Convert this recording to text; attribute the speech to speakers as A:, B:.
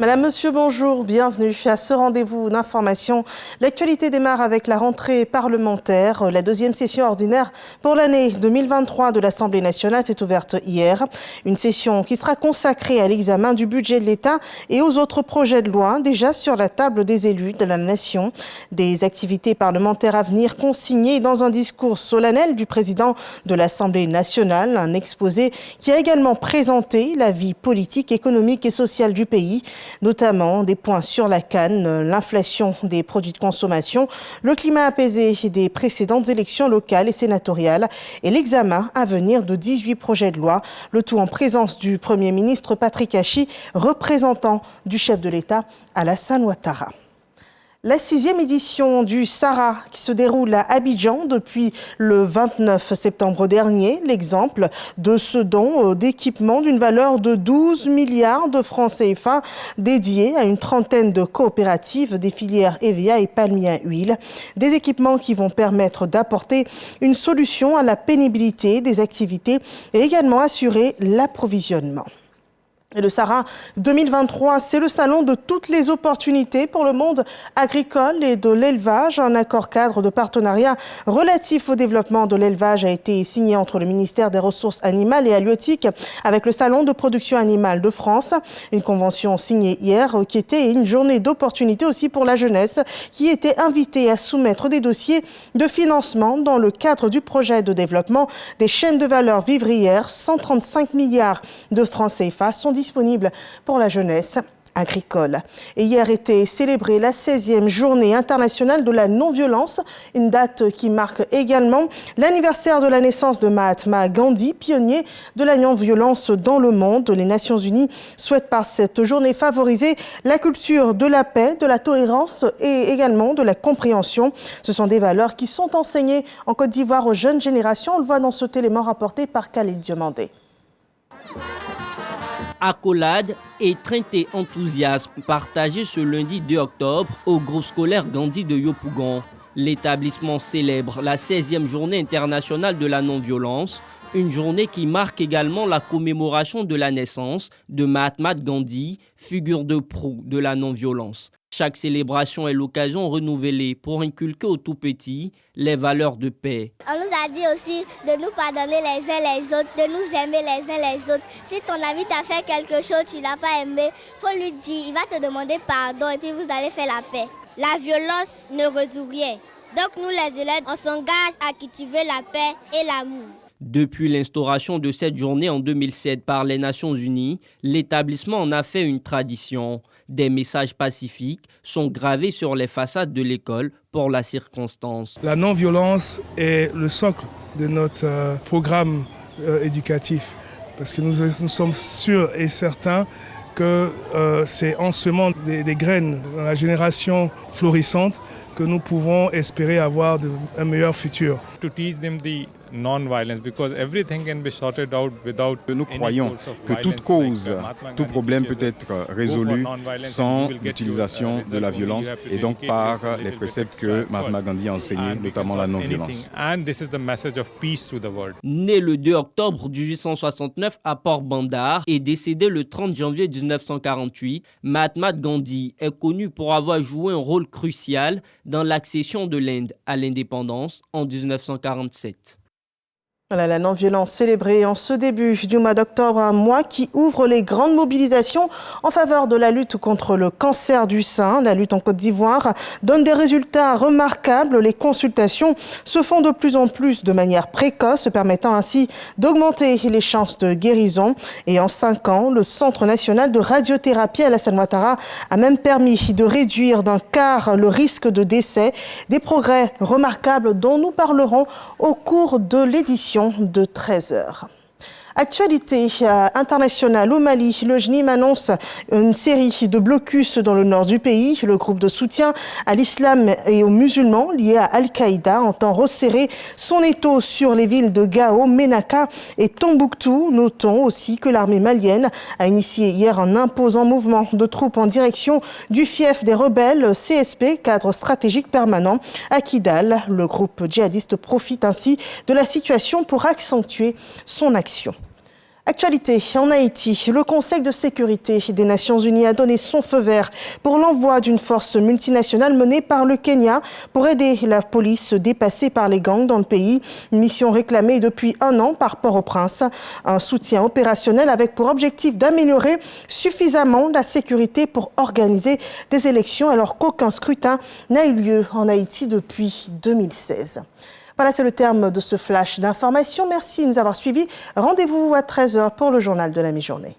A: Madame, Monsieur, bonjour, bienvenue à ce rendez-vous d'information. L'actualité démarre avec la rentrée parlementaire. La deuxième session ordinaire pour l'année 2023 de l'Assemblée nationale s'est ouverte hier. Une session qui sera consacrée à l'examen du budget de l'État et aux autres projets de loi déjà sur la table des élus de la nation. Des activités parlementaires à venir consignées dans un discours solennel du président de l'Assemblée nationale. Un exposé qui a également présenté la vie politique, économique et sociale du pays. Notamment des points sur la canne, l'inflation des produits de consommation, le climat apaisé des précédentes élections locales et sénatoriales et l'examen à venir de 18 projets de loi, le tout en présence du Premier ministre Patrick Hachi, représentant du chef de l'État Alassane Ouattara. La 6e édition du Sahara qui se déroule à Abidjan depuis le 29 septembre dernier. L'exemple de ce don d'équipement d'une valeur de 12 milliards de francs CFA dédié à une trentaine de coopératives des filières EVA et palmier à huile. Des équipements qui vont permettre d'apporter une solution à la pénibilité des activités et également assurer l'approvisionnement. Et le Sahara 2023, c'est le salon de toutes les opportunités pour le monde agricole et de l'élevage. Un accord cadre de partenariat relatif au développement de l'élevage a été signé entre le ministère des Ressources animales et halieutiques avec le Salon de production animale de France. Une convention signée hier qui était une journée d'opportunités aussi pour la jeunesse qui était invitée à soumettre des dossiers de financement dans le cadre du projet de développement des chaînes de valeur vivrières. 135 milliards de francs CFA sont disponible pour la jeunesse agricole. Et hier était célébrée la 16e journée internationale de la non-violence, une date qui marque également l'anniversaire de la naissance de Mahatma Gandhi, pionnier de la non-violence dans le monde. Les Nations Unies souhaitent par cette journée favoriser la culture de la paix, de la tolérance et également de la compréhension. Ce sont des valeurs qui sont enseignées en Côte d'Ivoire aux jeunes générations. On le voit dans ce élément rapporté par Khalil Diomandé.
B: Accolades et trinité enthousiasme partagés ce lundi 2 octobre au groupe scolaire Gandhi de Yopougon. L'établissement célèbre la 16e journée internationale de la non-violence, une journée qui marque également la commémoration de la naissance de Mahatma Gandhi, figure de proue de la non-violence. Chaque célébration est l'occasion renouvelée pour inculquer aux tout-petits les valeurs de paix.
C: On nous a dit aussi de nous pardonner les uns les autres, de nous aimer les uns les autres. Si ton ami t'a fait quelque chose, tu n'as pas aimé, il faut lui dire, il va te demander pardon et puis vous allez faire la paix. La violence ne résout rien. Donc nous les élèves, on s'engage à cultiver la paix et l'amour.
B: Depuis l'instauration de cette journée en 2007 par les Nations Unies, l'établissement en a fait une tradition. Des messages pacifiques sont gravés sur les façades de l'école pour la circonstance.
D: La non-violence est le socle de notre programme éducatif parce que nous sommes sûrs et certains que c'est en semant des graines dans la génération florissante que nous pouvons espérer avoir un meilleur futur.
E: To teach them the non-violence because everything can be sorted out without.
F: Nous croyons que toute cause, tout problème peut être résolu sans l'utilisation de la violence et donc par les préceptes que Mahatma Gandhi a enseignés, notamment la non-violence.
E: And this is the message of peace to the world.
B: Né le 2 octobre 1869 à Port-Bandar et décédé le 30 janvier 1948, Mahatma Gandhi est connu pour avoir joué un rôle crucial dans l'accession de l'Inde à l'indépendance en 1947.
A: Voilà la non-violence célébrée en ce début du mois d'octobre, un mois qui ouvre les grandes mobilisations en faveur de la lutte contre le cancer du sein. La lutte en Côte d'Ivoire donne des résultats remarquables. Les consultations se font de plus en plus de manière précoce, permettant ainsi d'augmenter les chances de guérison. Et en 5 ans, le Centre national de radiothérapie Alassane Ouattara a même permis de réduire d'un quart le risque de décès. Des progrès remarquables dont nous parlerons au cours de l'édition de 13h. Actualité internationale au Mali, le JNIM annonce une série de blocus dans le nord du pays. Le groupe de soutien à l'islam et aux musulmans lié à Al-Qaïda entend resserrer son étau sur les villes de Gao, Ménaka et Tombouctou. Notons aussi que l'armée malienne a initié hier un imposant mouvement de troupes en direction du fief des rebelles CSP, cadre stratégique permanent à Kidal. Le groupe djihadiste profite ainsi de la situation pour accentuer son action. Actualité en Haïti, le Conseil de sécurité des Nations Unies a donné son feu vert pour l'envoi d'une force multinationale menée par le Kenya pour aider la police dépassée par les gangs dans le pays. Une mission réclamée depuis 1 an par Port-au-Prince. Un soutien opérationnel avec pour objectif d'améliorer suffisamment la sécurité pour organiser des élections alors qu'aucun scrutin n'a eu lieu en Haïti depuis 2016. Voilà, c'est le terme de ce flash d'information. Merci de nous avoir suivis. Rendez-vous à 13h pour le journal de la mi-journée.